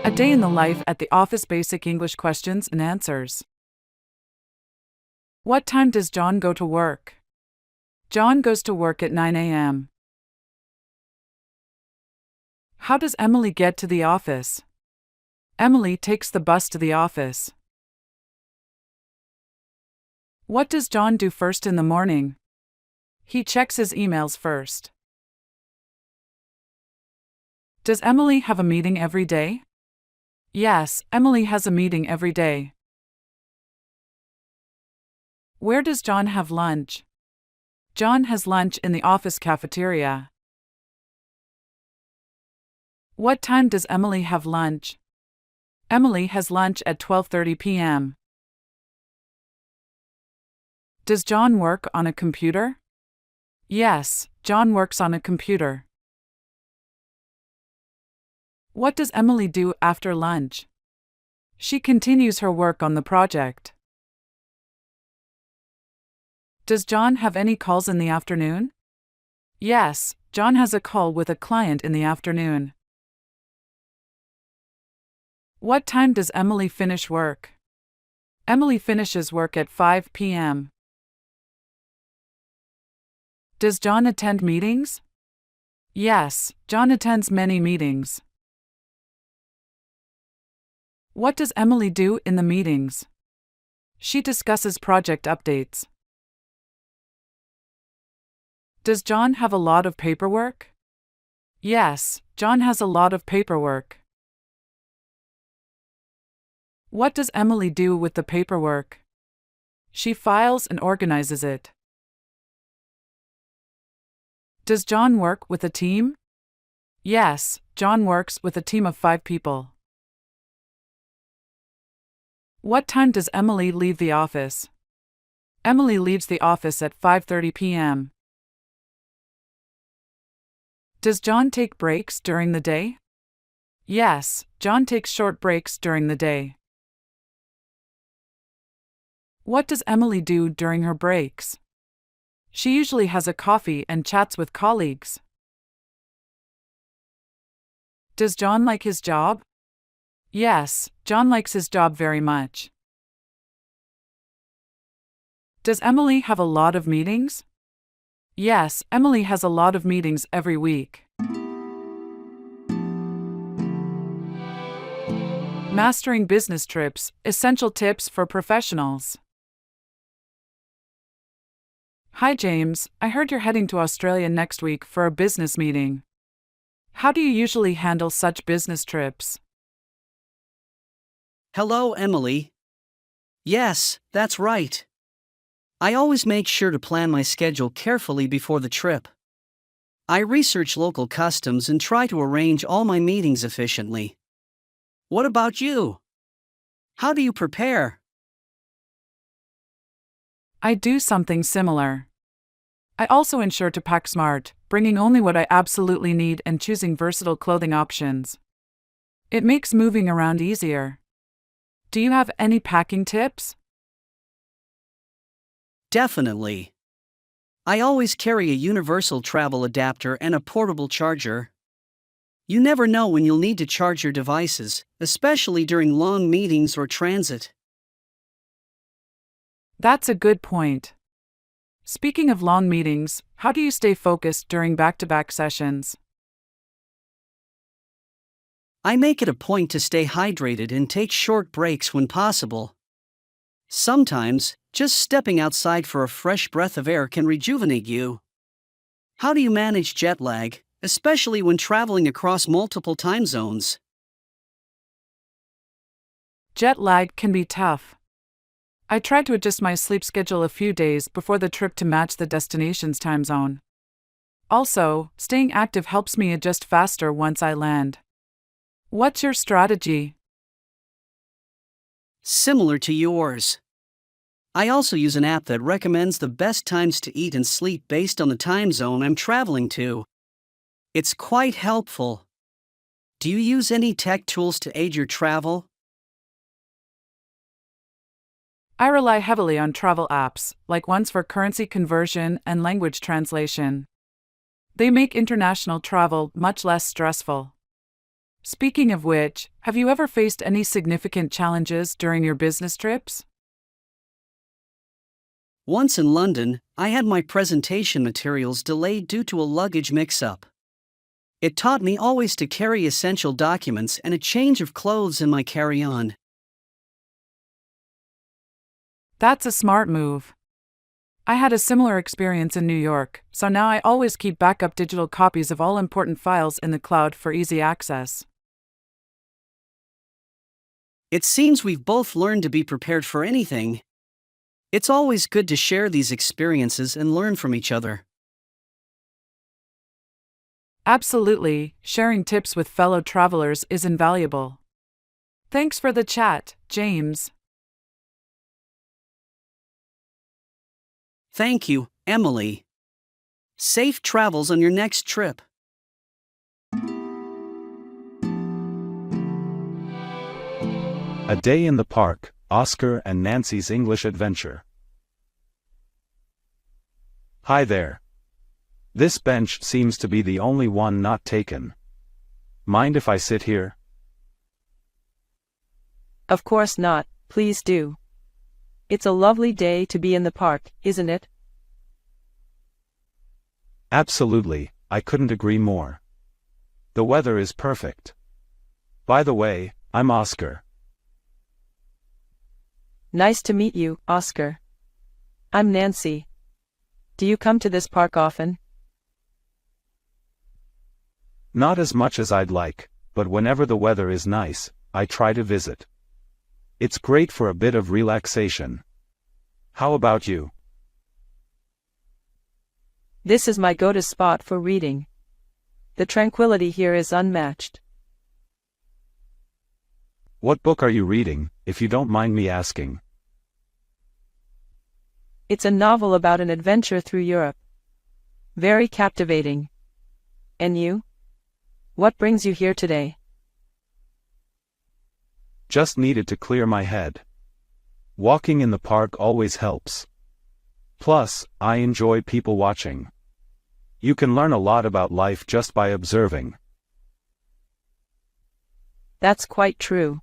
A day in the life at the office. Basic English questions and answers. What time does John go to work? John goes to work at 9 a.m. How does Emily get to the office? Emily takes the bus to the office. What does John do first in the morning? He checks his emails first. Does Emily have a meeting every day? Yes, Emily has a meeting every day. Where does John have lunch? John has lunch in the office cafeteria. What time does Emily have lunch? Emily has lunch at 12:30 p.m. Does John work on a computer? Yes, John works on a computer. What does Emily do after lunch? She continues her work on the project. Does John have any calls in the afternoon? Yes, John has a call with a client in the afternoon. What time does Emily finish work? Emily finishes work at 5 p.m. Does John attend meetings? Yes, John attends many meetings. What does Emily do in the meetings? She discusses project updates. Does John have a lot of paperwork? Yes, John has a lot of paperwork. What does Emily do with the paperwork? She files and organizes it. Does John work with a team? Yes, John works with a team of 5 people. What time does Emily leave the office? Emily leaves the office at 5:30 p.m. Does John take breaks during the day? Yes, John takes short breaks during the day. What does Emily do during her breaks? She usually has a coffee and chats with colleagues. Does John like his job? Yes, John likes his job very much. Does Emily have a lot of meetings? Yes, Emily has a lot of meetings every week. Mastering business trips, essential tips for professionals. Hi James, I heard you're heading to Australia next week for a business meeting. How do you usually handle such business trips? Hello, Emily. Yes, that's right. I always make sure to plan my schedule carefully before the trip. I research local customs and try to arrange all my meetings efficiently. What about you? How do you prepare? I do something similar. I also ensure to pack smart, bringing only what I absolutely need and choosing versatile clothing options. It makes moving around easier. Do you have any packing tips? Definitely. I always carry a universal travel adapter and a portable charger. You never know when you'll need to charge your devices, especially during long meetings or transit. That's a good point. Speaking of long meetings, how do you stay focused during back-to-back sessions? I make it a point to stay hydrated and take short breaks when possible. Sometimes, just stepping outside for a fresh breath of air can rejuvenate you. How do you manage jet lag, especially when traveling across multiple time zones? Jet lag can be tough. I try to adjust my sleep schedule a few days before the trip to match the destination's time zone. Also, staying active helps me adjust faster once I land. What's your strategy? Similar to yours. I also use an app that recommends the best times to eat and sleep based on the time zone I'm traveling to. It's quite helpful. Do you use any tech tools to aid your travel? I rely heavily on travel apps, like ones for currency conversion and language translation. They make international travel much less stressful. Speaking of which, have you ever faced any significant challenges during your business trips? Once in London, I had my presentation materials delayed due to a luggage mix-up. It taught me always to carry essential documents and a change of clothes in my carry-on. That's a smart move. I had a similar experience in New York, so now I always keep backup digital copies of all important files in the cloud for easy access. It seems we've both learned to be prepared for anything. It's always good to share these experiences and learn from each other. Absolutely, sharing tips with fellow travelers is invaluable. Thanks for the chat, James. Thank you, Emily. Safe travels on your next trip. A Day in the Park, Oscar and Nancy's English Adventure. Hi there. This bench seems to be the only one not taken. Mind if I sit here? Of course not, please do. It's a lovely day to be in the park, isn't it? Absolutely, I couldn't agree more. The weather is perfect. By the way, I'm Oscar. Nice to meet you, Oscar. I'm Nancy. Do you come to this park often? Not as much as I'd like, but whenever the weather is nice, I try to visit. It's great for a bit of relaxation. How about you? This is my go-to spot for reading. The tranquility here is unmatched. What book are you reading, if you don't mind me asking? It's a novel about an adventure through Europe. Very captivating. And you? What brings you here today? Just needed to clear my head. Walking in the park always helps. Plus, I enjoy people watching. You can learn a lot about life just by observing. That's quite true.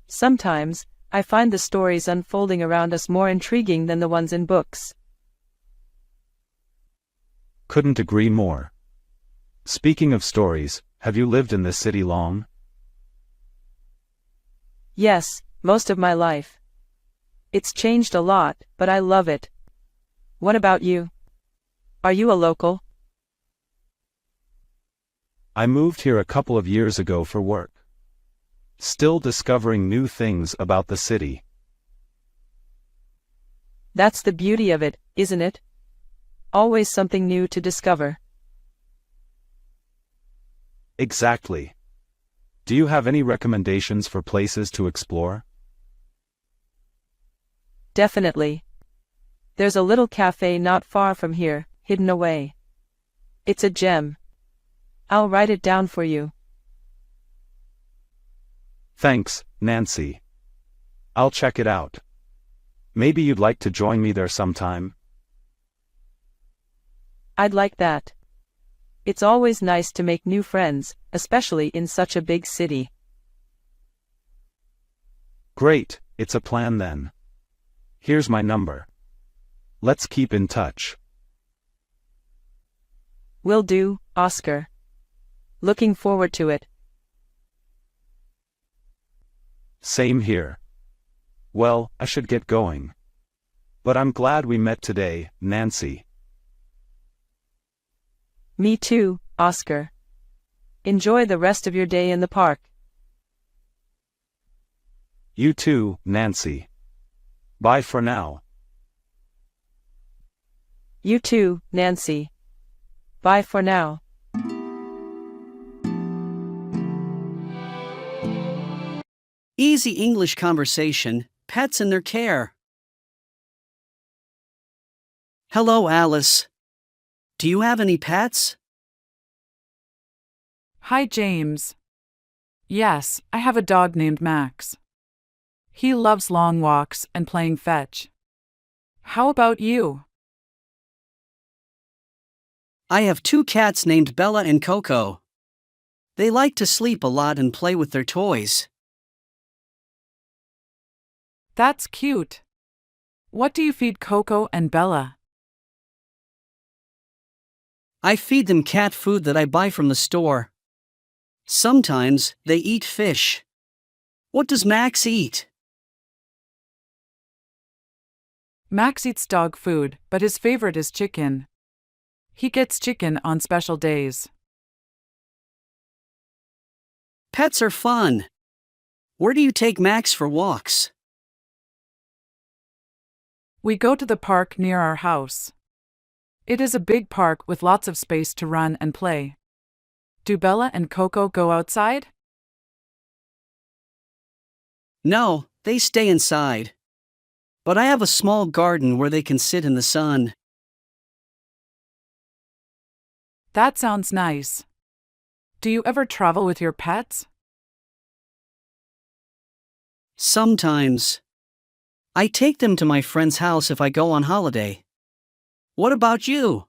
Sometimes, I find the stories unfolding around us more intriguing than the ones in books. Couldn't agree more. Speaking of stories, have you lived in this city long? Yes, most of my life. It's changed a lot, but I love it. What about you? Are you a local? I moved here a couple of years ago for work. Still discovering new things about the city. That's the beauty of it, isn't it? Always something new to discover. Exactly. Do you have any recommendations for places to explore? Definitely. There's a little cafe not far from here, hidden away. It's a gem. I'll write it down for you. Thanks, Nancy. I'll check it out. Maybe you'd like to join me there sometime? I'd like that. It's always nice to make new friends, especially in such a big city. Great, it's a plan then. Here's my number. Let's keep in touch. Will do, Oscar. Looking forward to it. Same here. Well, I should get going. But I'm glad we met today, Nancy. Me too, Oscar. Enjoy the rest of your day in the park. You too, Nancy. Bye for now. You too, Nancy. Bye for now. Easy English conversation, pets and their care. Hello, Alice. Do you have any pets? Hi, James. Yes, I have a dog named Max. He loves long walks and playing fetch. How about you? I have 2 cats named Bella and Coco. They like to sleep a lot and play with their toys. That's cute. What do you feed Coco and Bella? I feed them cat food that I buy from the store. Sometimes, they eat fish. What does Max eat? Max eats dog food, but his favorite is chicken. He gets chicken on special days. Pets are fun. Where do you take Max for walks? We go to the park near our house. It is a big park with lots of space to run and play. Do Bella and Coco go outside? No, they stay inside. But I have a small garden where they can sit in the sun. That sounds nice. Do you ever travel with your pets? Sometimes. I take them to my friend's house if I go on holiday. What about you?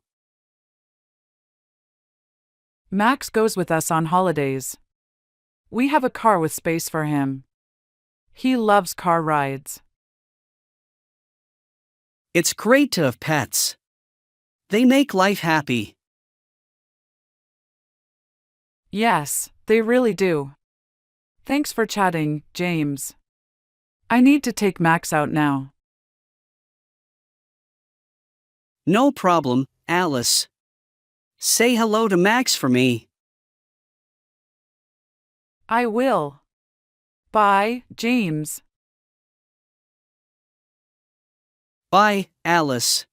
Max goes with us on holidays. We have a car with space for him. He loves car rides. It's great to have pets. They make life happy. Yes, they really do. Thanks for chatting, James. I need to take Max out now. No problem, Alice. Say hello to Max for me. I will. Bye, James. Bye, Alice.